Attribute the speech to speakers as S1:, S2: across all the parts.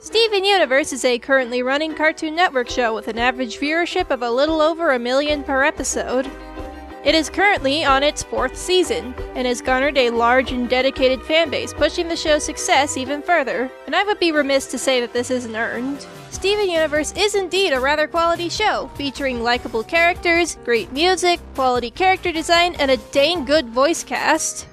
S1: Steven Universe is a currently running Cartoon Network show with an average viewership of a little over 1 million per episode. It is currently on its 4th season, and has garnered a large and dedicated fanbase, pushing the show's success even further, and I would be remiss to say that this isn't earned. Steven Universe is indeed a rather quality show, featuring likable characters, great music, quality character design, and a dang good voice cast.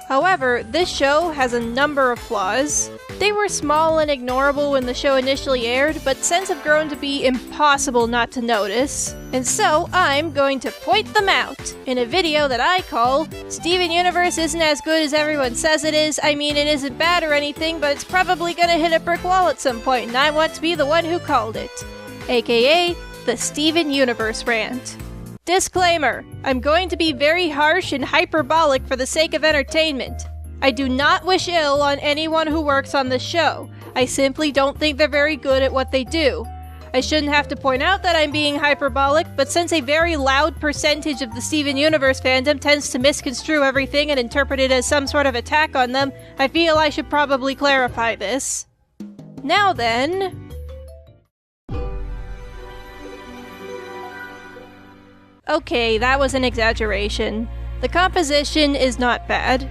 S1: However, this show has a number of flaws. They were small and ignorable when the show initially aired, but since have grown to be impossible not to notice. And so, I'm going to point them out in a video that I call Steven Universe Isn't As Good As Everyone Says It Is. I mean, it isn't bad or anything, but it's probably gonna hit a brick wall at some point, and I want to be the one who called it. AKA, the Steven Universe Rant. Disclaimer: I'm going to be very harsh and hyperbolic for the sake of entertainment. I do not wish ill on anyone who works on this show. I simply don't think they're very good at what they do. I shouldn't have to point out that I'm being hyperbolic, but since a very loud percentage of the Steven Universe fandom tends to misconstrue everything and interpret it as some sort of attack on them, I feel I should probably clarify this. Now then... Okay, that was an exaggeration. The composition is not bad.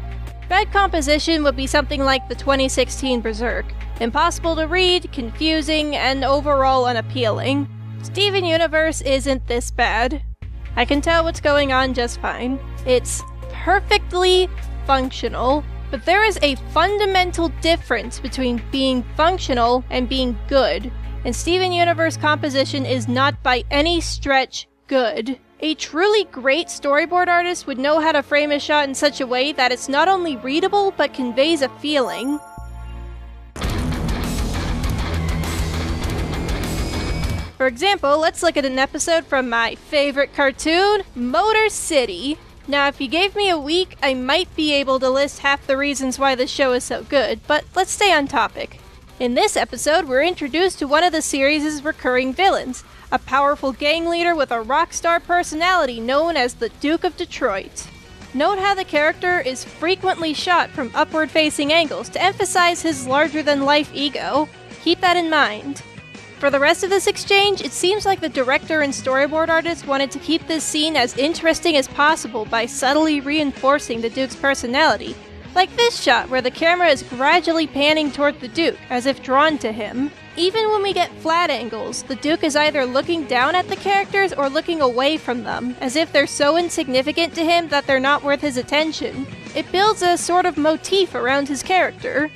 S1: Bad composition would be something like the 2016 Berserk. Impossible to read, confusing, and overall unappealing. Steven Universe isn't this bad. I can tell what's going on just fine. It's perfectly functional, but there is a fundamental difference between being functional and being good, and Steven Universe composition is not by any stretch good. A truly great storyboard artist would know how to frame a shot in such a way that it's not only readable, but conveys a feeling. For example, let's look at an episode from my favorite cartoon, Motor City. Now, if you gave me a week, I might be able to list half the reasons why this show is so good, but let's stay on topic. In this episode, we're introduced to one of the series' recurring villains, a powerful gang leader with a rock star personality known as the Duke of Detroit. Note how the character is frequently shot from upward-facing angles to emphasize his larger-than-life ego. Keep that in mind. For the rest of this exchange, it seems like the director and storyboard artist wanted to keep this scene as interesting as possible by subtly reinforcing the Duke's personality, like this shot where the camera is gradually panning toward the Duke, as if drawn to him. Even when we get flat angles, the Duke is either looking down at the characters or looking away from them, as if they're so insignificant to him that they're not worth his attention. It builds a sort of motif around his character.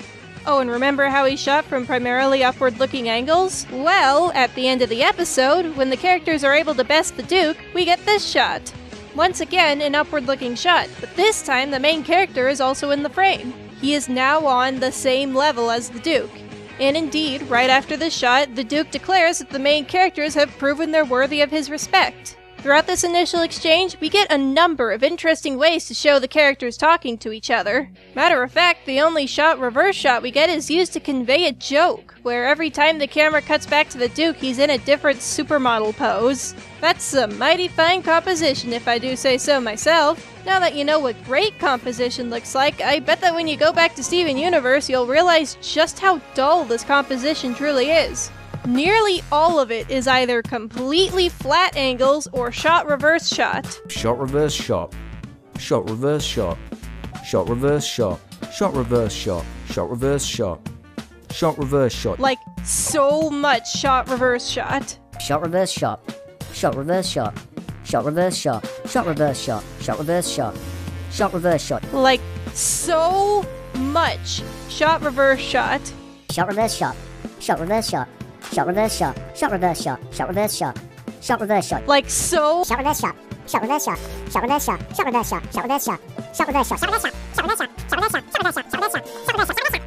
S1: Oh, and remember how he's shot from primarily upward-looking angles? Well, at the end of the episode, when the characters are able to best the Duke, we get this shot. Once again, an upward-looking shot, but this time the main character is also in the frame. He is now on the same level as the Duke. And indeed, right after this shot, the Duke declares that the main characters have proven they're worthy of his respect. Throughout this initial exchange, we get a number of interesting ways to show the characters talking to each other. Matter of fact, the only reverse shot we get is used to convey a joke, where every time the camera cuts back to the Duke, he's in a different supermodel pose. That's some mighty fine composition, if I do say so myself. Now that you know what great composition looks like, I bet that when you go back to Steven Universe, you'll realize just how dull this composition truly is. Nearly all of it is either completely flat angles or shot reverse shot.
S2: Shot reverse shot. Shot reverse shot. Shot reverse shot. Shot reverse shot. Shot reverse shot. Shot reverse shot.
S1: Like, so much shot reverse shot.
S3: Shot reverse shot. Shot reverse shot. Shot reverse shot. Shot reverse shot. Shot reverse shot. Shot reverse shot.
S1: Like, so much shot reverse shot.
S3: Shot reverse shot. Shot reverse shot. Shot reverse shot. Shot reverse shot. Shot reverse shot. Shot reverse shot.
S1: Like so.
S3: Shot reverse shot. Shot reverse shot. Shot reverse shot. Shot reverse shot. Shot reverse shot. Shot reverse shot. Shot reverse shot. Shot reverse shot. Shot reverse shot. Shot reverse shot. Shot reverse shot. Shot reverse shot.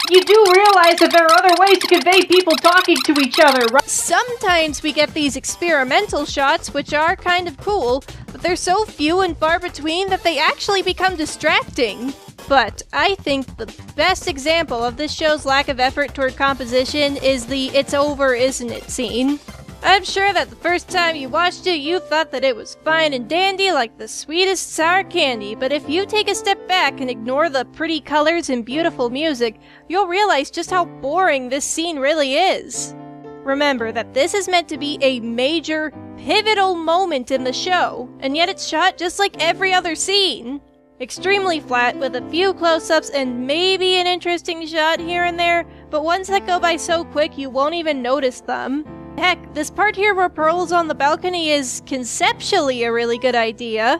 S1: You do realize that there are other ways to convey people talking to each other, right? Sometimes we get these experimental shots, which are kind of cool, but they're so few and far between that they actually become distracting. But I think the best example of this show's lack of effort toward composition is the "it's over, isn't it" scene. I'm sure that the first time you watched it, you thought that it was fine and dandy like the sweetest sour candy, but if you take a step back and ignore the pretty colors and beautiful music, you'll realize just how boring this scene really is. Remember that this is meant to be a major, pivotal moment in the show, and yet it's shot just like every other scene. Extremely flat, with a few close-ups and maybe an interesting shot here and there, but ones that go by so quick you won't even notice them. Heck, this part here where Pearl's on the balcony is conceptually a really good idea.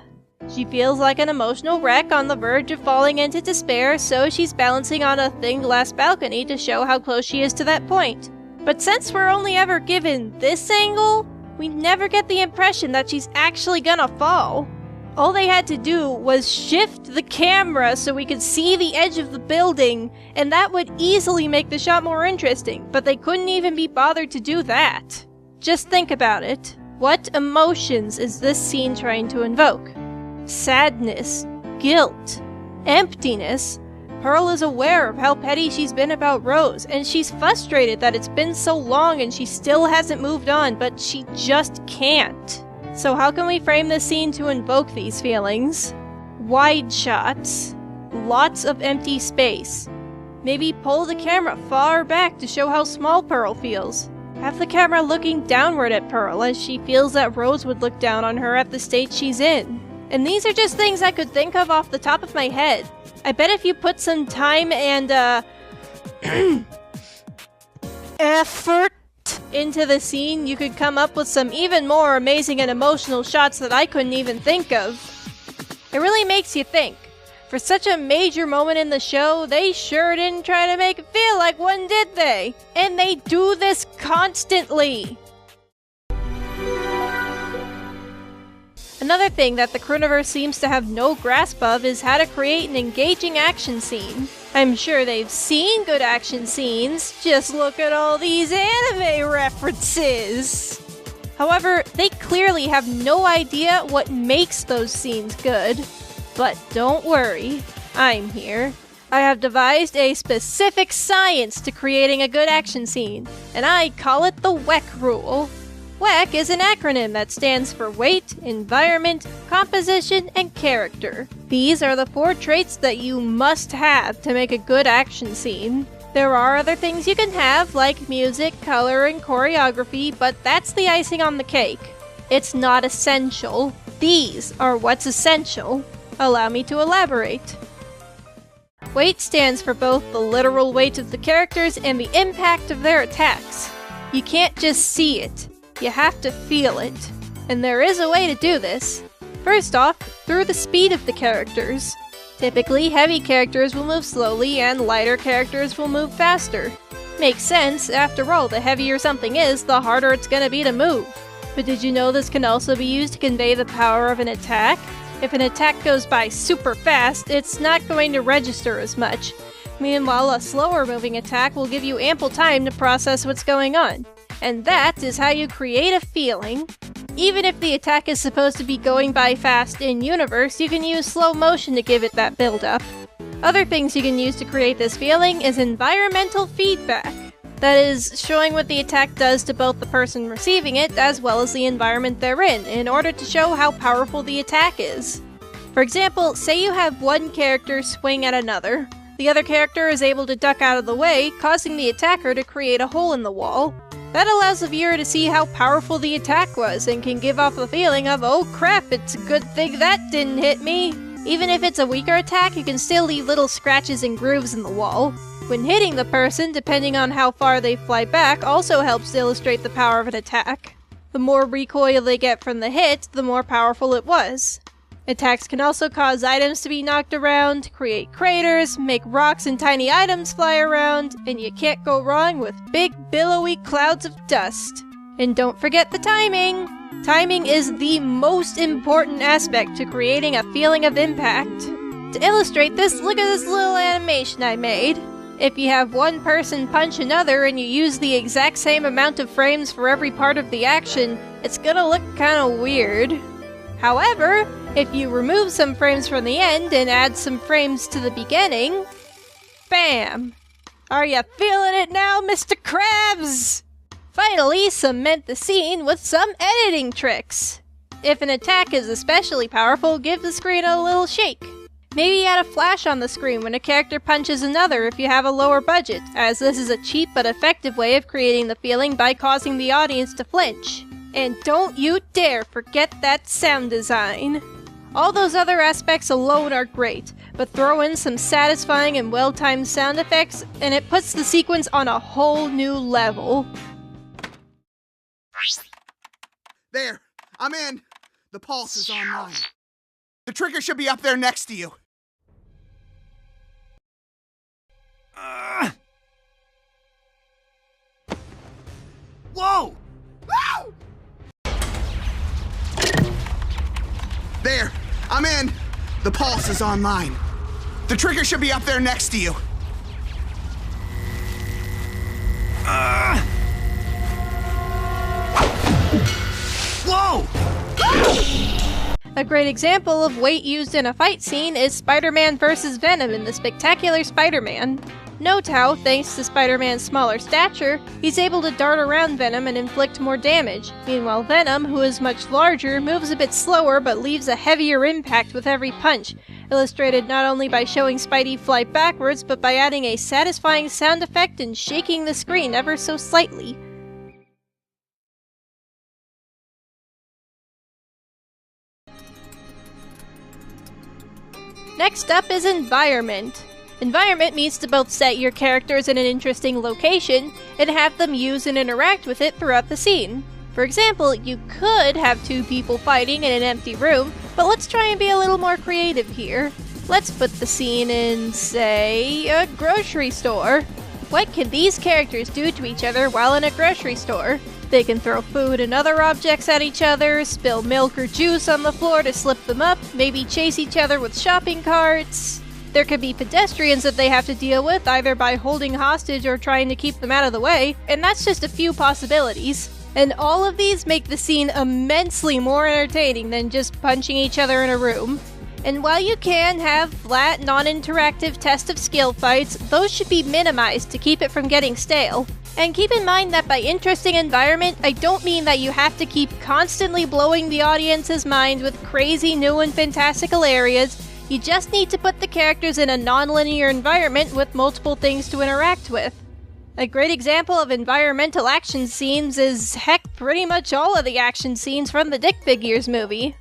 S1: She feels like an emotional wreck on the verge of falling into despair, so she's balancing on a thin glass balcony to show how close she is to that point. But since we're only ever given this angle, we never get the impression that she's actually gonna fall. All they had to do was shift the camera so we could see the edge of the building, and that would easily make the shot more interesting, but they couldn't even be bothered to do that. Just think about it. What emotions is this scene trying to invoke? Sadness, guilt, emptiness. Pearl is aware of how petty she's been about Rose, and she's frustrated that it's been so long and she still hasn't moved on, but she just can't. So how can we frame this scene to invoke these feelings? Wide shots. Lots of empty space. Maybe pull the camera far back to show how small Pearl feels. Have the camera looking downward at Pearl as she feels that Rose would look down on her at the state she's in. And these are just things I could think of off the top of my head. I bet if you put some time and, effort into the scene, you could come up with some even more amazing and emotional shots that I couldn't even think of. It really makes you think. For such a major moment in the show, they sure didn't try to make it feel like one, did they? And they do this constantly! Another thing that the Crewniverse seems to have no grasp of is how to create an engaging action scene. I'm sure they've seen good action scenes, just look at all these anime references! However, they clearly have no idea what makes those scenes good. But don't worry, I'm here. I have devised a specific science to creating a good action scene, and I call it the WEC rule. WEC is an acronym that stands for Weight, Environment, Composition, and Character. These are the 4 traits that you must have to make a good action scene. There are other things you can have, like music, color, and choreography, but that's the icing on the cake. It's not essential. These are what's essential. Allow me to elaborate. Weight stands for both the literal weight of the characters and the impact of their attacks. You can't just see it. You have to feel it. And there is a way to do this. First off, through the speed of the characters. Typically, heavy characters will move slowly and lighter characters will move faster. Makes sense, after all, the heavier something is, the harder it's gonna be to move. But did you know this can also be used to convey the power of an attack? If an attack goes by super fast, it's not going to register as much. Meanwhile, a slower moving attack will give you ample time to process what's going on. And that is how you create a feeling. Even if the attack is supposed to be going by fast in universe, you can use slow motion to give it that build-up. Other things you can use to create this feeling is environmental feedback. That is, showing what the attack does to both the person receiving it as well as the environment they're in order to show how powerful the attack is. For example, say you have one character swing at another. The other character is able to duck out of the way, causing the attacker to create a hole in the wall. That allows the viewer to see how powerful the attack was and can give off the feeling of, oh crap, it's a good thing that didn't hit me. Even if it's a weaker attack, you can still leave little scratches and grooves in the wall. When hitting the person, depending on how far they fly back, also helps to illustrate the power of an attack. The more recoil they get from the hit, the more powerful it was. Attacks can also cause items to be knocked around, create craters, make rocks and tiny items fly around, and you can't go wrong with big, billowy clouds of dust. And don't forget the timing! Timing is the most important aspect to creating a feeling of impact. To illustrate this, look at this little animation I made. If you have one person punch another and you use the exact same amount of frames for every part of the action, it's gonna look kinda weird. However, if you remove some frames from the end and add some frames to the beginning, bam! Are you feeling it now, Mr. Krabs? Finally, cement the scene with some editing tricks. If an attack is especially powerful, give the screen a little shake. Maybe add a flash on the screen when a character punches another if you have a lower budget, as this is a cheap but effective way of creating the feeling by causing the audience to flinch. And don't you dare forget that sound design! All those other aspects alone are great, but throw in some satisfying and well-timed sound effects, and it puts the sequence on a whole new level.
S4: There, I'm in. The pulse is online. The trigger should be up there next to you. Whoa! Woo! There, I'm in. The pulse is online. The trigger should be up there next to you. Whoa!
S1: A great example of weight used in a fight scene is Spider-Man vs. Venom in The Spectacular Spider-Man. Note how, thanks to Spider-Man's smaller stature, he's able to dart around Venom and inflict more damage. Meanwhile, Venom, who is much larger, moves a bit slower but leaves a heavier impact with every punch, illustrated not only by showing Spidey fly backwards, but by adding a satisfying sound effect and shaking the screen ever so slightly. Next up is environment. Environment means to both set your characters in an interesting location and have them use and interact with it throughout the scene. For example, you could have two people fighting in an empty room, but let's try and be a little more creative here. Let's put the scene in, say, a grocery store. What can these characters do to each other while in a grocery store? They can throw food and other objects at each other, spill milk or juice on the floor to slip them up, maybe chase each other with shopping carts. There could be pedestrians that they have to deal with, either by holding hostage or trying to keep them out of the way, and that's just a few possibilities. And all of these make the scene immensely more entertaining than just punching each other in a room. And while you can have flat, non-interactive test of skill fights, those should be minimized to keep it from getting stale. And keep in mind that by interesting environment, I don't mean that you have to keep constantly blowing the audience's mind with crazy new and fantastical areas. You just need to put the characters in a non-linear environment with multiple things to interact with. A great example of environmental action scenes is, heck, pretty much all of the action scenes from the Dick Figures movie.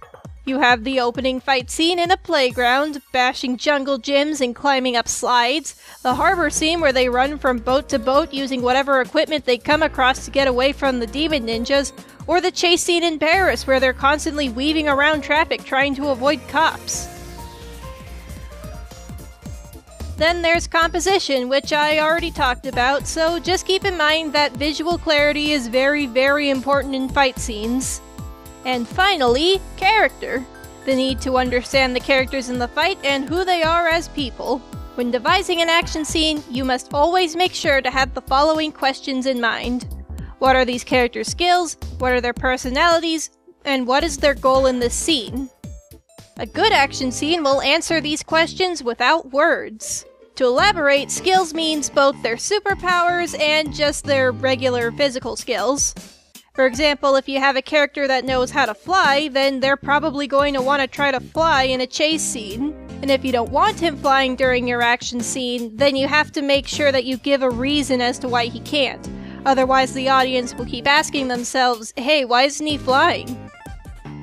S1: You have the opening fight scene in a playground, bashing jungle gyms and climbing up slides, the harbor scene where they run from boat to boat using whatever equipment they come across to get away from the demon ninjas, or the chase scene in Paris where they're constantly weaving around traffic trying to avoid cops. Then there's composition, which I already talked about, so just keep in mind that visual clarity is very, very important in fight scenes. And finally, character. The need to understand the characters in the fight and who they are as people. When devising an action scene, you must always make sure to have the following questions in mind. What are these characters' skills? What are their personalities? And what is their goal in this scene? A good action scene will answer these questions without words. To elaborate, skills means both their superpowers and just their regular physical skills. For example, if you have a character that knows how to fly, then they're probably going to want to try to fly in a chase scene. And if you don't want him flying during your action scene, then you have to make sure that you give a reason as to why he can't. Otherwise, the audience will keep asking themselves, hey, why isn't he flying?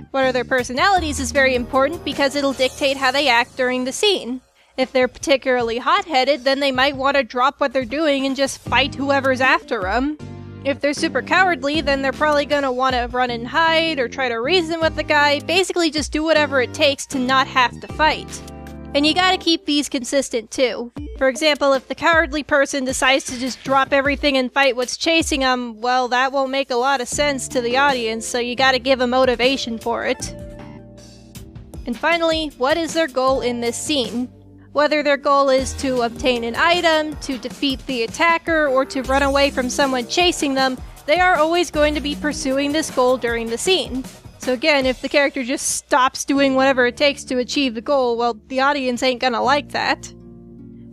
S1: What are their personalities is very important because it'll dictate how they act during the scene. If they're particularly hot-headed, then they might want to drop what they're doing and just fight whoever's after them. If they're super cowardly, then they're probably gonna want to run and hide or try to reason with the guy, basically just do whatever it takes to not have to fight. And you gotta keep these consistent too. For example, if the cowardly person decides to just drop everything and fight what's chasing them, well, that won't make a lot of sense to the audience, so you gotta give a motivation for it. And finally, what is their goal in this scene? Whether their goal is to obtain an item, to defeat the attacker, or to run away from someone chasing them, they are always going to be pursuing this goal during the scene. So again, if the character just stops doing whatever it takes to achieve the goal, well, the audience ain't gonna like that.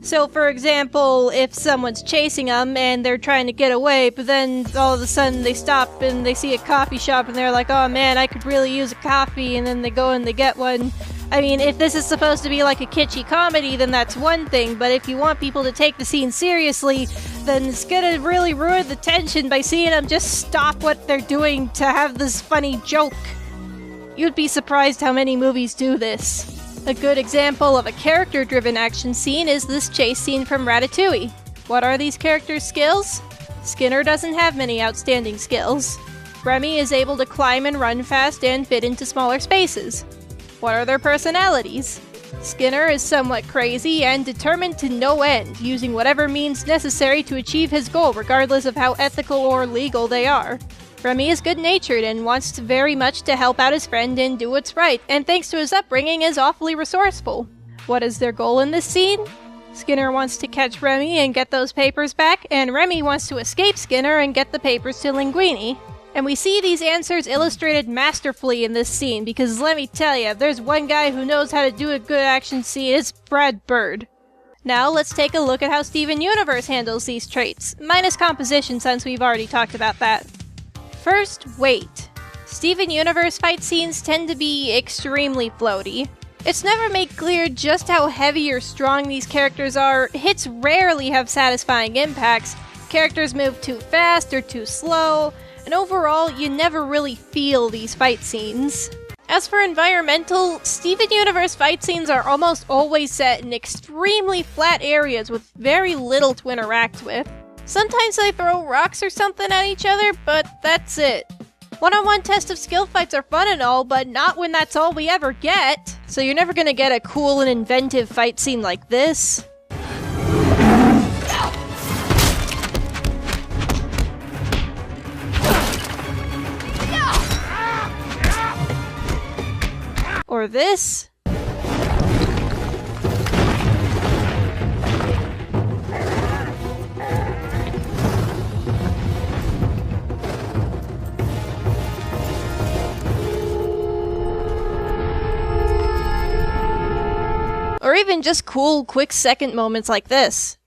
S1: So for example, if someone's chasing them and they're trying to get away, but then all of a sudden they stop and they see a coffee shop and they're like, oh man, I could really use a coffee, and then they go and they get one. I mean, if this is supposed to be like a kitschy comedy, then that's one thing, but if you want people to take the scene seriously, then it's gonna really ruin the tension by seeing them just stop what they're doing to have this funny joke. You'd be surprised how many movies do this. A good example of a character-driven action scene is this chase scene from Ratatouille. What are these characters' skills? Skinner doesn't have many outstanding skills. Remy is able to climb and run fast and fit into smaller spaces. What are their personalities? Skinner is somewhat crazy and determined to no end, using whatever means necessary to achieve his goal regardless of how ethical or legal they are. Remy is good-natured and wants very much to help out his friend and do what's right, and thanks to his upbringing is awfully resourceful. What is their goal in this scene? Skinner wants to catch Remy and get those papers back, and Remy wants to escape Skinner and get the papers to Linguini. And we see these answers illustrated masterfully in this scene, because let me tell you, if there's one guy who knows how to do a good action scene, it's Brad Bird. Now let's take a look at how Steven Universe handles these traits, minus composition since we've already talked about that. First, weight. Steven Universe fight scenes tend to be extremely floaty. It's never made clear just how heavy or strong these characters are, hits rarely have satisfying impacts, characters move too fast or too slow, and overall, you never really feel these fight scenes. As for environmental, Steven Universe fight scenes are almost always set in extremely flat areas with very little to interact with. Sometimes they throw rocks or something at each other, but that's it. One-on-one test of skill fights are fun and all, but not when that's all we ever get. So you're never gonna get a cool and inventive fight scene like this. Or this. Or even just cool, quick second moments like this.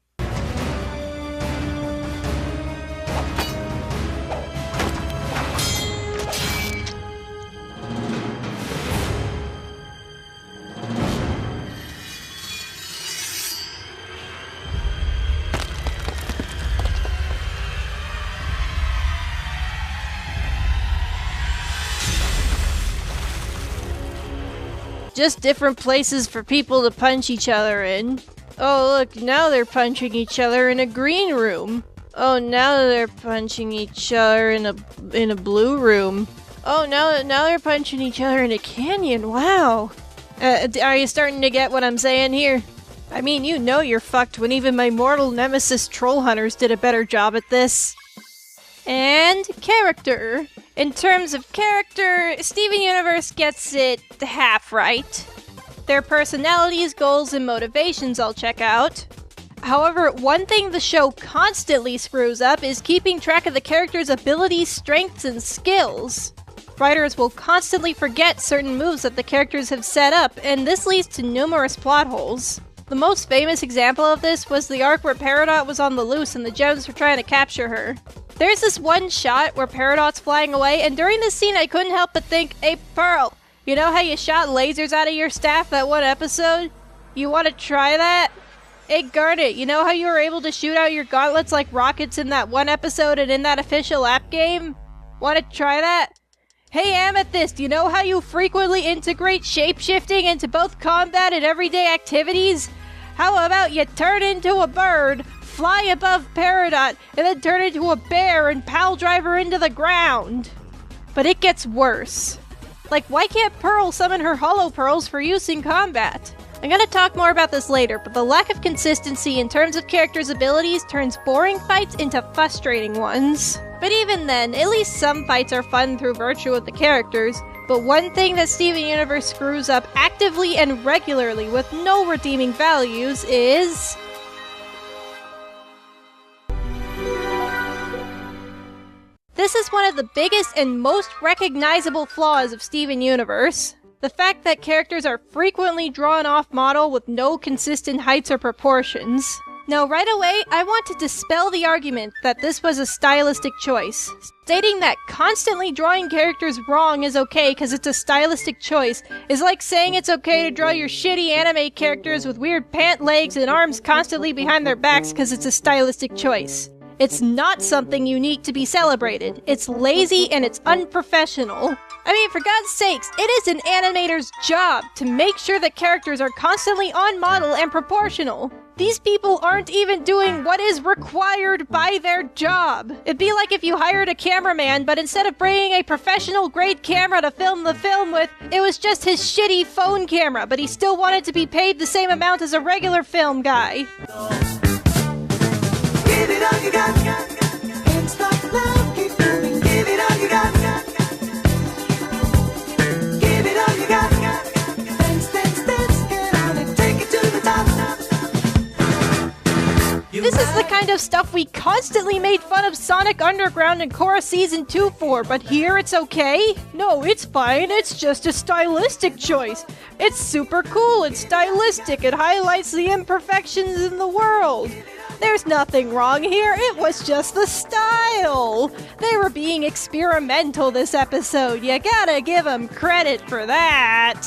S1: Just different places for people to punch each other in. Oh look, now they're punching each other in a green room. Oh, now they're punching each other in a blue room. Oh, now they're punching each other in a canyon. Wow. Are you starting to get what I'm saying here? I mean, you know you're fucked when even my mortal nemesis troll hunters did a better job at this. And character. In terms of character, Steven Universe gets it half right. Their personalities, goals, and motivations I'll check out. However, one thing the show constantly screws up is keeping track of the characters' abilities, strengths, and skills. Writers will constantly forget certain moves that the characters have set up, and this leads to numerous plot holes. The most famous example of this was the arc where Peridot was on the loose and the gems were trying to capture her. There's this one shot where Peridot's flying away, and during this scene I couldn't help but think, hey Pearl, you know how you shot lasers out of your staff that one episode? You want to try that? Hey Garnet, you know how you were able to shoot out your gauntlets like rockets in that one episode and in that official app game? Want to try that? Hey Amethyst, you know how you frequently integrate shape-shifting into both combat and everyday activities? How about you turn into a bird, fly above Peridot, and then turn into a bear and pile drive her into the ground? But it gets worse. Like, why can't Pearl summon her Hollow Pearls for use in combat? I'm gonna talk more about this later, but the lack of consistency in terms of characters' abilities turns boring fights into frustrating ones. But even then, at least some fights are fun through virtue of the characters. But one thing that Steven Universe screws up actively and regularly with no redeeming values is... This is one of the biggest and most recognizable flaws of Steven Universe. The fact that characters are frequently drawn off model with no consistent heights or proportions. Now right away, I want to dispel the argument that this was a stylistic choice. Stating that constantly drawing characters wrong is okay because it's a stylistic choice is like saying it's okay to draw your shitty anime characters with weird pant legs and arms constantly behind their backs because it's a stylistic choice. It's not something unique to be celebrated. It's lazy and it's unprofessional. I mean, for God's sakes, it is an animator's job to make sure that characters are constantly on model and proportional. These people aren't even doing what is required by their job. It'd be like if you hired a cameraman, but instead of bringing a professional grade camera to film the film with, it was just his shitty phone camera, but he still wanted to be paid the same amount as a regular film guy.
S5: Give it all you got. Can't stop now, keep moving. Give it all you got. Give it all you got. Dance, dance, dance, get on it, take it to the top.
S1: This is the kind of stuff we constantly made fun of Sonic Underground and Korra Season 2 for, but here it's okay? No, it's fine, it's just a stylistic choice. It's super cool, it's stylistic, it highlights the imperfections in the world. There's nothing wrong here, it was just the style. They were being experimental this episode, you gotta give them credit for that.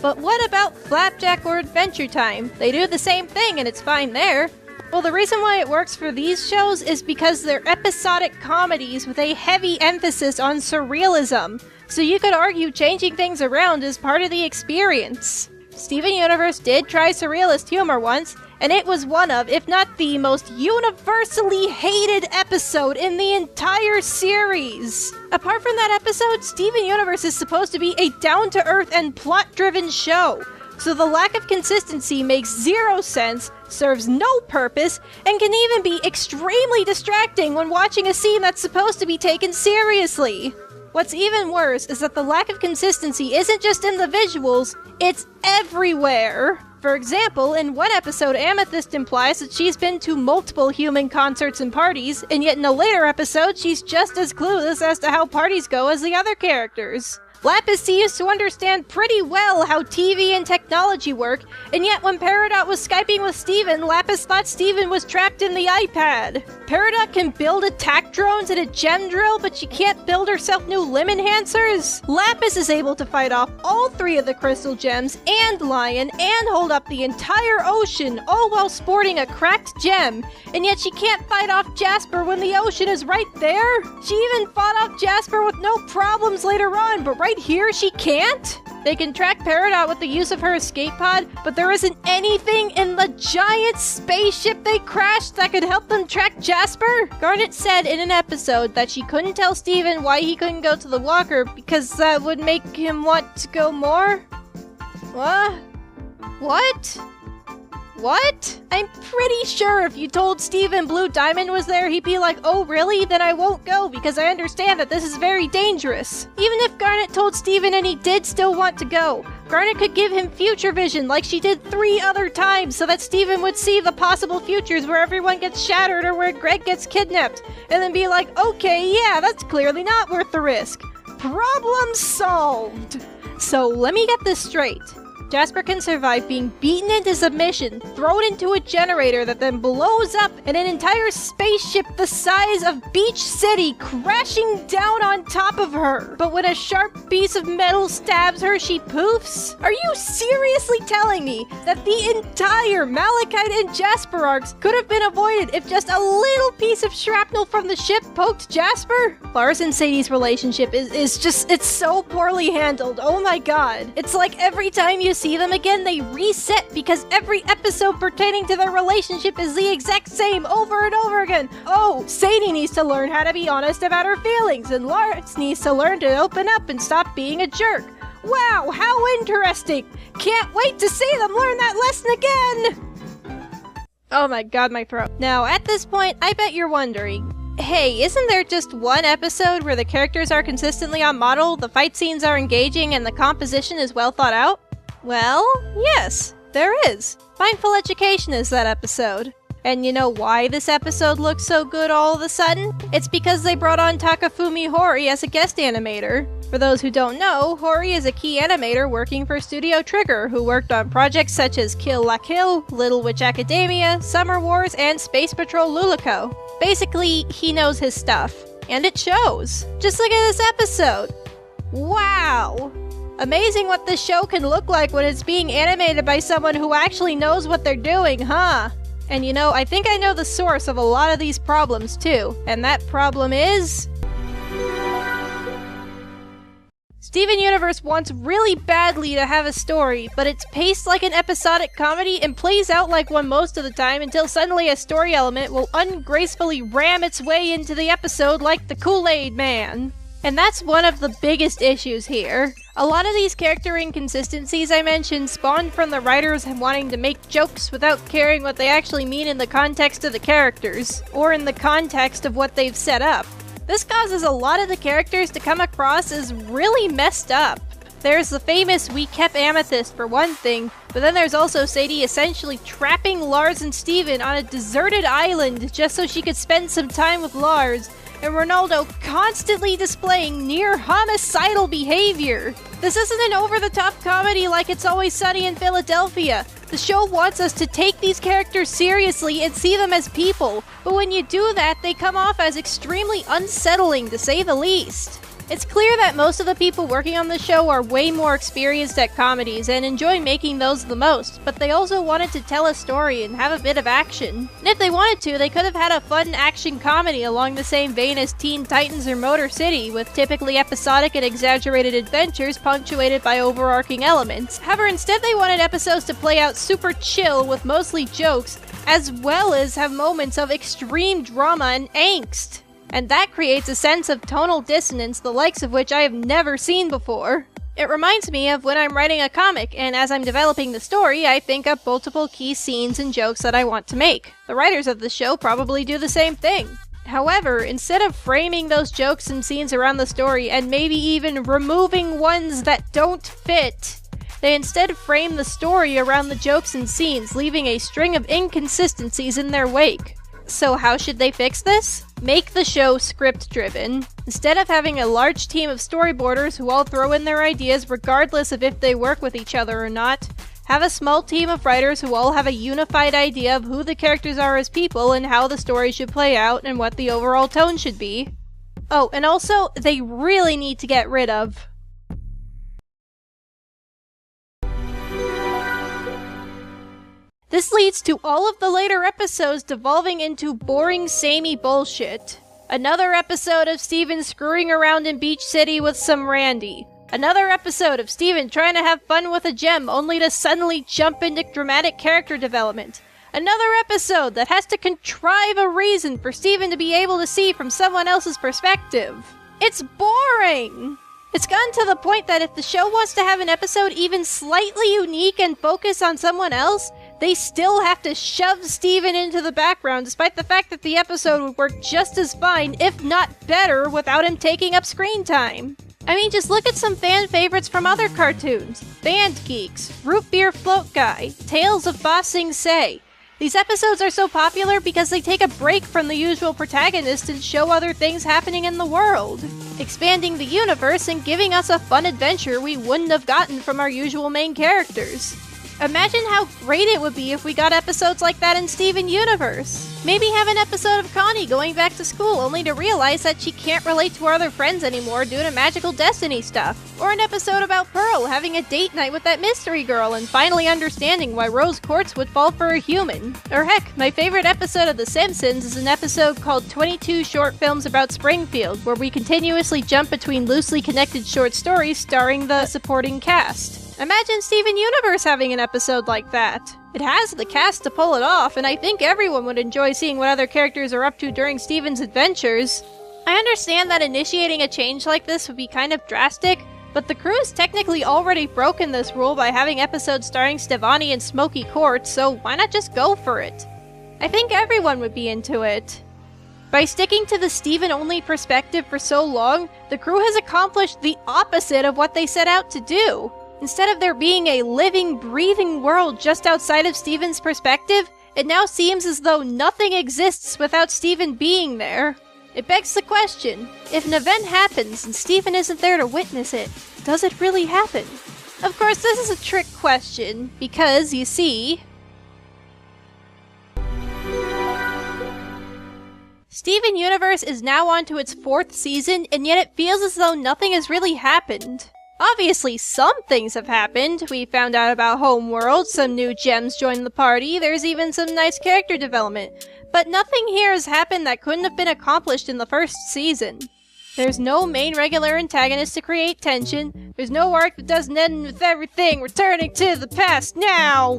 S1: But what about Flapjack or Adventure Time? They do the same thing and it's fine there. Well, the reason why it works for these shows is because they're episodic comedies with a heavy emphasis on surrealism. So you could argue changing things around is part of the experience. Steven Universe did try surrealist humor once, and it was one of, if not the most universally hated episode in the entire series. Apart from that episode, Steven Universe is supposed to be a down-to-earth and plot-driven show. So the lack of consistency makes zero sense, serves no purpose, and can even be extremely distracting when watching a scene that's supposed to be taken seriously. What's even worse is that the lack of consistency isn't just in the visuals, it's everywhere. For example, in one episode, Amethyst implies that she's been to multiple human concerts and parties, and yet in a later episode, she's just as clueless as to how parties go as the other characters. Lapis seems to understand pretty well how TV and technology work, and yet when Peridot was Skyping with Steven, Lapis thought Steven was trapped in the iPad. Peridot can build attack drones and a gem drill, but she can't build herself new limb enhancers? Lapis is able to fight off all 3 of the crystal gems and Lion and hold up the entire ocean, all while sporting a cracked gem, and yet she can't fight off Jasper when the ocean is right there? She even fought off Jasper with no problems later on, but right here she can't? They can track Peridot with the use of her escape pod, but there isn't anything in the giant spaceship they crashed that could help them track Jasper? Garnet said in an episode that she couldn't tell Steven why he couldn't go to the walker because that would make him want to go more? What? What? What? I'm pretty sure if you told Steven Blue Diamond was there, he'd be like, oh really? Then I won't go because I understand that this is very dangerous. Even if Garnet told Steven and he did still want to go, Garnet could give him future vision like she did 3 other times so that Steven would see the possible futures where everyone gets shattered or where Greg gets kidnapped, and then be like, okay, yeah, that's clearly not worth the risk. Problem solved. So let me get this straight. Jasper can survive being beaten into submission, thrown into a generator that then blows up, and an entire spaceship the size of Beach City crashing down on top of her. But when a sharp piece of metal stabs her, she poofs? Are you seriously telling me that the entire Malachite and Jasper arcs could have been avoided if just a little piece of shrapnel from the ship poked Jasper? Lars and Sadie's relationship is just, it's so poorly handled. Oh my god. It's like every time you see them again, they reset because every episode pertaining to their relationship is the exact same over and over again. Oh, Sadie needs to learn how to be honest about her feelings, and Lars needs to learn to open up and stop being a jerk. Wow, how interesting! Can't wait to see them learn that lesson again! Oh my god, my throat. Now, at this point, I bet you're wondering, hey, isn't there just one episode where the characters are consistently on model, the fight scenes are engaging, and the composition is well thought out? Well, yes, there is. Mindful Education is that episode. And you know why this episode looks so good all of a sudden? It's because they brought on Takafumi Hori as a guest animator. For those who don't know, Hori is a key animator working for Studio Trigger, who worked on projects such as Kill La Kill, Little Witch Academia, Summer Wars, and Space Patrol Luluco. Basically, he knows his stuff. And it shows. Just look at this episode. Wow! Amazing what this show can look like when it's being animated by someone who actually knows what they're doing, huh? And you know, I think I know the source of a lot of these problems too. And that problem is... Steven Universe wants really badly to have a story, but it's paced like an episodic comedy and plays out like one most of the time until suddenly a story element will ungracefully ram its way into the episode like the Kool-Aid Man. And that's one of the biggest issues here. A lot of these character inconsistencies I mentioned spawned from the writers wanting to make jokes without caring what they actually mean in the context of the characters, or in the context of what they've set up. This causes a lot of the characters to come across as really messed up. There's the famous We Kept Amethyst for one thing, but then there's also Sadie essentially trapping Lars and Steven on a deserted island just so she could spend some time with Lars, and Ronaldo constantly displaying near homicidal behavior. This isn't an over-the-top comedy like It's Always Sunny in Philadelphia. The show wants us to take these characters seriously and see them as people, but when you do that, they come off as extremely unsettling, to say the least. It's clear that most of the people working on the show are way more experienced at comedies and enjoy making those the most, but they also wanted to tell a story and have a bit of action. And if they wanted to, they could have had a fun action comedy along the same vein as Teen Titans or Motor City, with typically episodic and exaggerated adventures punctuated by overarching elements. However, instead they wanted episodes to play out super chill with mostly jokes, as well as have moments of extreme drama and angst. And that creates a sense of tonal dissonance the likes of which I have never seen before. It reminds me of when I'm writing a comic, and as I'm developing the story, I think up multiple key scenes and jokes that I want to make. The writers of the show probably do the same thing. However, instead of framing those jokes and scenes around the story, and maybe even removing ones that don't fit, they instead frame the story around the jokes and scenes, leaving a string of inconsistencies in their wake. So how should they fix this? Make the show script-driven. Instead of having a large team of storyboarders who all throw in their ideas regardless of if they work with each other or not, have a small team of writers who all have a unified idea of who the characters are as people and how the story should play out and what the overall tone should be. Oh, and also, they really need to get rid of... This leads to all of the later episodes devolving into boring, samey bullshit. Another episode of Steven screwing around in Beach City with some Randy. Another episode of Steven trying to have fun with a gem only to suddenly jump into dramatic character development. Another episode that has to contrive a reason for Steven to be able to see from someone else's perspective. It's boring! It's gotten to the point that if the show wants to have an episode even slightly unique and focus on someone else, they still have to shove Steven into the background, despite the fact that the episode would work just as fine, if not better, without him taking up screen time. I mean, just look at some fan favorites from other cartoons. Band Geeks, Root Beer Float Guy, Tales of Ba Sing Se. These episodes are so popular because they take a break from the usual protagonist and show other things happening in the world, expanding the universe and giving us a fun adventure we wouldn't have gotten from our usual main characters. Imagine how great it would be if we got episodes like that in Steven Universe. Maybe have an episode of Connie going back to school only to realize that she can't relate to her other friends anymore due to magical destiny stuff. Or an episode about Pearl having a date night with that mystery girl and finally understanding why rose quartz would fall for a human. Or heck, my favorite episode of The Simpsons is an episode called 22 Short Films About Springfield, where we continuously jump between loosely connected short stories starring the supporting cast. Imagine Steven Universe having an episode like that. It has the cast to pull it off, and I think everyone would enjoy seeing what other characters are up to during Steven's adventures. I understand that initiating a change like this would be kind of drastic, but the crew has technically already broken this rule by having episodes starring Stevani and Smoky Quartz, so why not just go for it? I think everyone would be into it. By sticking to the Steven-only perspective for so long, the crew has accomplished the opposite of what they set out to do. Instead of there being a living, breathing world just outside of Steven's perspective, It now seems as though nothing exists without Steven being there. It begs the question, if an event happens and Steven isn't there to witness it, does it really happen? Of course, this is a trick question, because, you see, Steven Universe is now on to its 4th season, and yet it feels as though nothing has really happened. Obviously, some things have happened. We found out about Homeworld, some new gems joined the party, there's even some nice character development. But nothing here has happened that couldn't have been accomplished in the 1st season. There's no main regular antagonist to create tension, there's no arc that doesn't end with everything returning to the past now!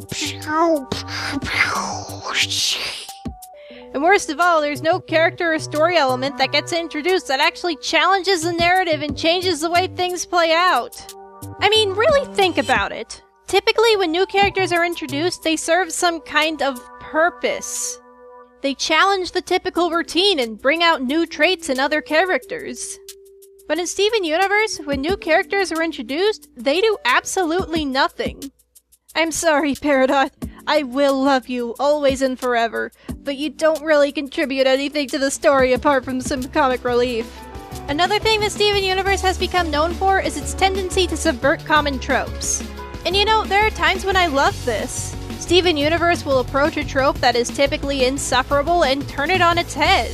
S1: And worst of all, there's no character or story element that gets introduced that actually challenges the narrative and changes the way things play out. I mean, really think about it. Typically, when new characters are introduced, they serve some kind of purpose. They challenge the typical routine and bring out new traits in other characters. But in Steven Universe, when new characters are introduced, they do absolutely nothing. I'm sorry, Peridot. I will love you, always and forever, but you don't really contribute anything to the story apart from some comic relief. Another thing that Steven Universe has become known for is its tendency to subvert common tropes. And you know, there are times when I love this. Steven Universe will approach a trope that is typically insufferable and turn it on its head.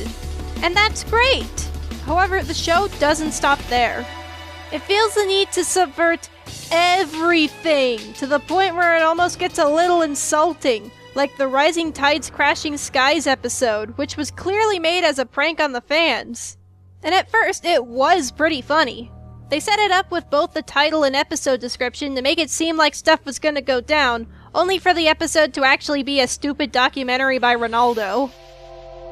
S1: And that's great! However, the show doesn't stop there. It feels the need to subvert everything, to the point where it almost gets a little insulting, like the Rising Tides Crashing Skies episode, which was clearly made as a prank on the fans. And at first, it was pretty funny. They set it up with both the title and episode description to make it seem like stuff was gonna go down, only for the episode to actually be a stupid documentary by Ronaldo.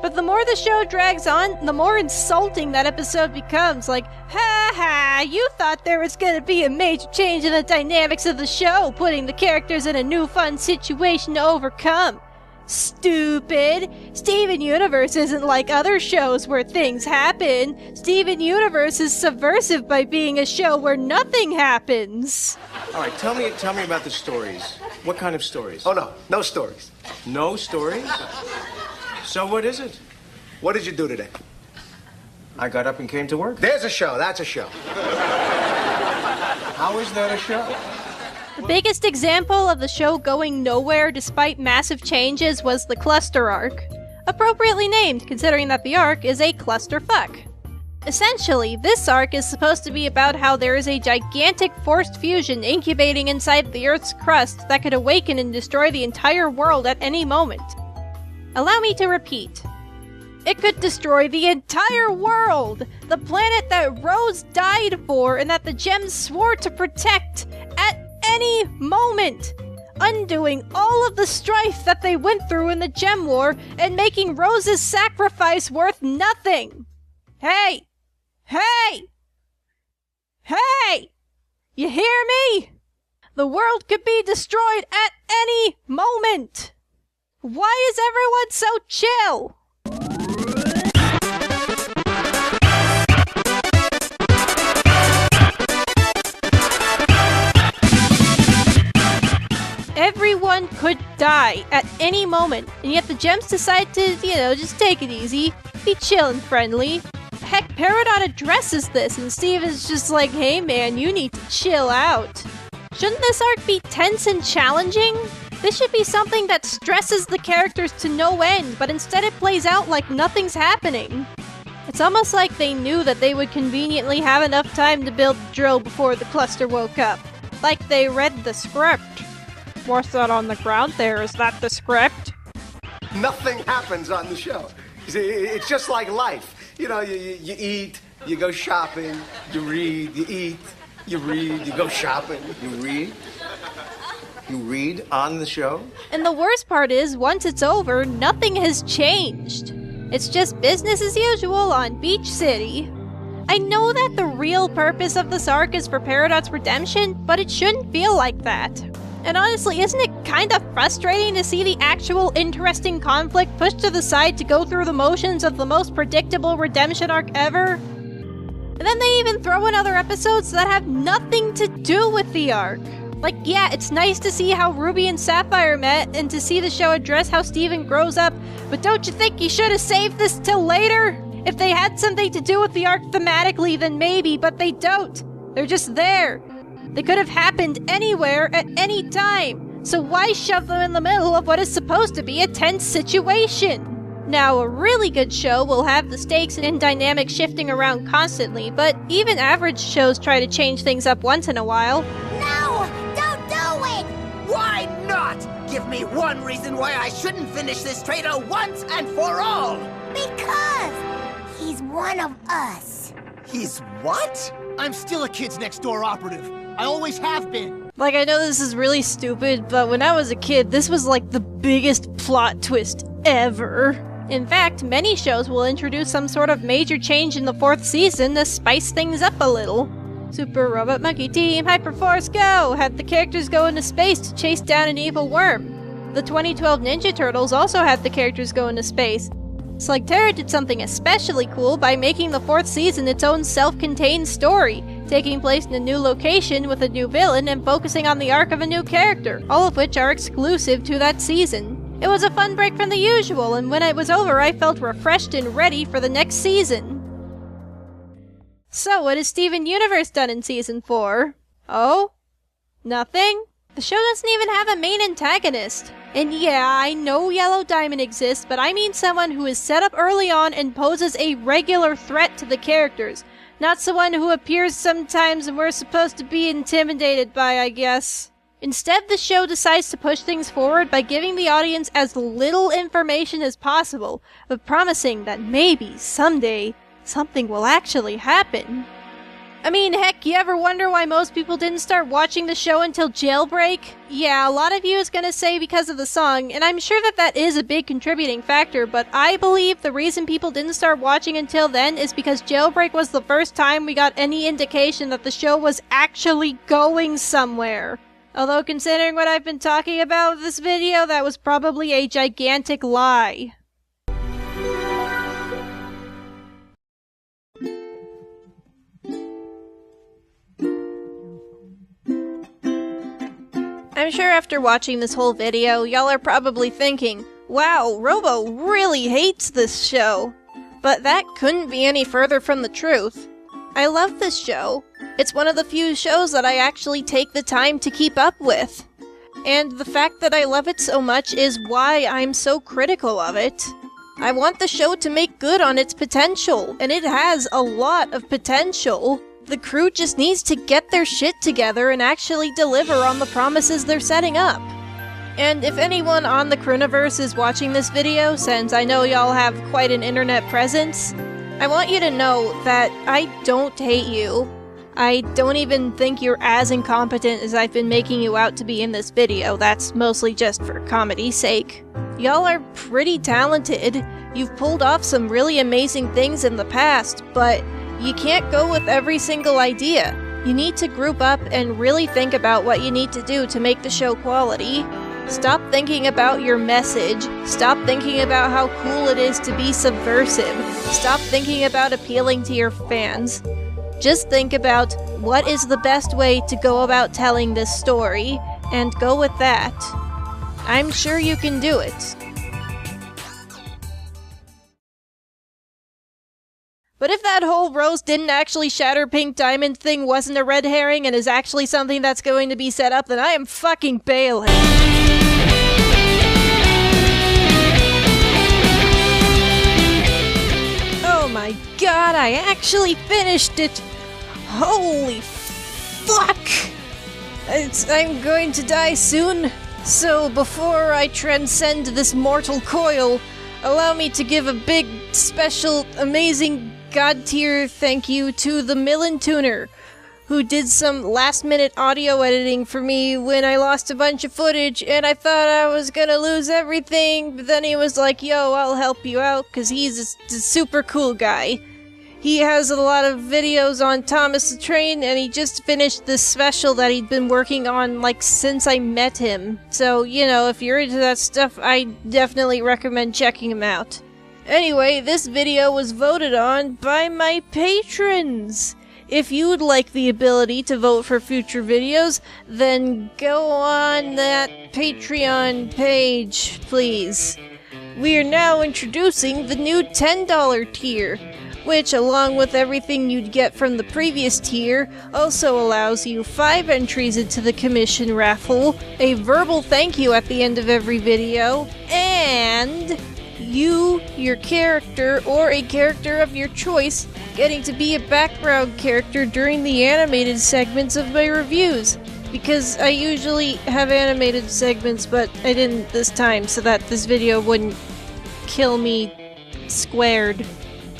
S1: But the more the show drags on, the more insulting that episode becomes, like, ha ha, you thought there was gonna be a major change in the dynamics of the show, putting the characters in a new fun situation to overcome. Stupid! Steven Universe isn't like other shows where things happen. Steven Universe is subversive by being a show where nothing happens.
S6: All right, tell me about the stories. What kind of stories?
S7: Oh, no stories.
S6: No stories? So what is it?
S7: What did you do today?
S6: I got up and came to work.
S7: There's a show, that's a show.
S6: How is that a show?
S1: The biggest example of the show going nowhere despite massive changes was the cluster arc. Appropriately named, considering that the arc is a clusterfuck. Essentially, this arc is supposed to be about how there is a gigantic forced fusion incubating inside the Earth's crust that could awaken and destroy the entire world at any moment. Allow me to repeat. It could destroy the entire world! The planet that Rose died for and that the gems swore to protect at any moment! Undoing all of the strife that they went through in the Gem War and making Rose's sacrifice worth nothing! Hey! Hey! Hey! You hear me? The world could be destroyed at any moment! Why is everyone so chill? Everyone could die at any moment, and yet the gems decide to, just take it easy, be chill and friendly. Heck, Peridot addresses this, and Steve is just like, hey man, you need to chill out. Shouldn't this arc be tense and challenging? This should be something that stresses the characters to no end, but instead it plays out like nothing's happening. It's almost like they knew that they would conveniently have enough time to build the drill before the cluster woke up. Like they read the script. What's that on the ground there? Is that the script?
S7: Nothing happens on the show. It's just like life. You eat, you go shopping, you read, you eat, you read, you go shopping.
S6: You read? You read on the show?
S1: And the worst part is, once it's over, nothing has changed. It's just business as usual on Beach City. I know that the real purpose of this arc is for Peridot's redemption, but it shouldn't feel like that. And honestly, isn't it kind of frustrating to see the actual interesting conflict pushed to the side to go through the motions of the most predictable redemption arc ever? And then they even throw in other episodes that have nothing to do with the arc. Like, yeah, it's nice to see how Ruby and Sapphire met and to see the show address how Steven grows up, but don't you think you should have saved this till later? If they had something to do with the arc thematically, then maybe, but they don't. They're just there. They could have happened anywhere at any time, so why shove them in the middle of what is supposed to be a tense situation? Now, a really good show will have the stakes and dynamics shifting around constantly, but even average shows try to change things up once in a while.
S3: No! Don't do it!
S8: Why not? Give me one reason why I shouldn't finish this traitor once and for all!
S3: Because he's one of us.
S8: He's what?
S9: I'm still a Kids Next Door operative. I always have been.
S1: Like, I know this is really stupid, but when I was a kid, this was like the biggest plot twist ever. In fact, many shows will introduce some sort of major change in the 4th season to spice things up a little. Super Robot Monkey Team Hyperforce Go! Had the characters go into space to chase down an evil worm. The 2012 Ninja Turtles also had the characters go into space. Slugterra did something especially cool by making the 4th season its own self-contained story, taking place in a new location with a new villain and focusing on the arc of a new character, all of which are exclusive to that season. It was a fun break from the usual, and when it was over, I felt refreshed and ready for the next season. So, what has Steven Universe done in Season 4? Oh? Nothing? The show doesn't even have a main antagonist. And yeah, I know Yellow Diamond exists, but I mean someone who is set up early on and poses a regular threat to the characters, not someone who appears sometimes and we're supposed to be intimidated by, I guess. Instead, the show decides to push things forward by giving the audience as little information as possible, but promising that maybe, someday, something will actually happen. I mean, heck, you ever wonder why most people didn't start watching the show until Jailbreak? Yeah, a lot of you is gonna say because of the song, and I'm sure that that is a big contributing factor, but I believe the reason people didn't start watching until then is because Jailbreak was the first time we got any indication that the show was actually going somewhere. Although, considering what I've been talking about with this video, that was probably a gigantic lie. I'm sure after watching this whole video, y'all are probably thinking, wow, Robo really hates this show. But that couldn't be any further from the truth. I love this show. It's one of the few shows that I actually take the time to keep up with. And the fact that I love it so much is why I'm so critical of it. I want the show to make good on its potential, and it has a lot of potential. The crew just needs to get their shit together and actually deliver on the promises they're setting up. And if anyone on the Crewniverse is watching this video, since I know y'all have quite an internet presence, I want you to know that I don't hate you. I don't even think you're as incompetent as I've been making you out to be in this video. That's mostly just for comedy's sake. Y'all are pretty talented. You've pulled off some really amazing things in the past, but you can't go with every single idea. You need to group up and really think about what you need to do to make the show quality. Stop thinking about your message. Stop thinking about how cool it is to be subversive. Stop thinking about appealing to your fans. Just think about what is the best way to go about telling this story, and go with that. I'm sure you can do it. But if that whole Rose didn't actually shatter Pink Diamond thing wasn't a red herring and is actually something that's going to be set up, then I am fucking bailing. Oh my god, I actually finished it! Holy fuck! I'm going to die soon, so before I transcend this mortal coil, allow me to give a big, special, amazing god-tier thank you to the Millen Tuner, who did some last-minute audio editing for me when I lost a bunch of footage and I thought I was gonna lose everything, but then he was like, yo, I'll help you out, cause he's a super cool guy. He has a lot of videos on Thomas the Train, and he just finished this special that he'd been working on, like, since I met him. So, you know, if you're into that stuff, I definitely recommend checking him out. Anyway, this video was voted on by my patrons! If you would like the ability to vote for future videos, then go on that Patreon page, please. We are now introducing the new $10 tier, which, along with everything you'd get from the previous tier, also allows you 5 entries into the commission raffle, a verbal thank you at the end of every video, and you, your character, or a character of your choice getting to be a background character during the animated segments of my reviews. Because I usually have animated segments, but I didn't this time, so that this video wouldn't kill me squared.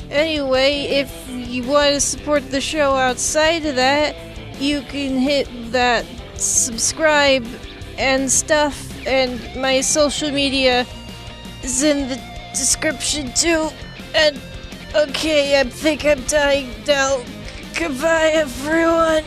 S1: Anyway, if you want to support the show outside of that, you can hit that subscribe and stuff, and my social media is in the description too. And okay, I think I'm dying now. Goodbye, everyone.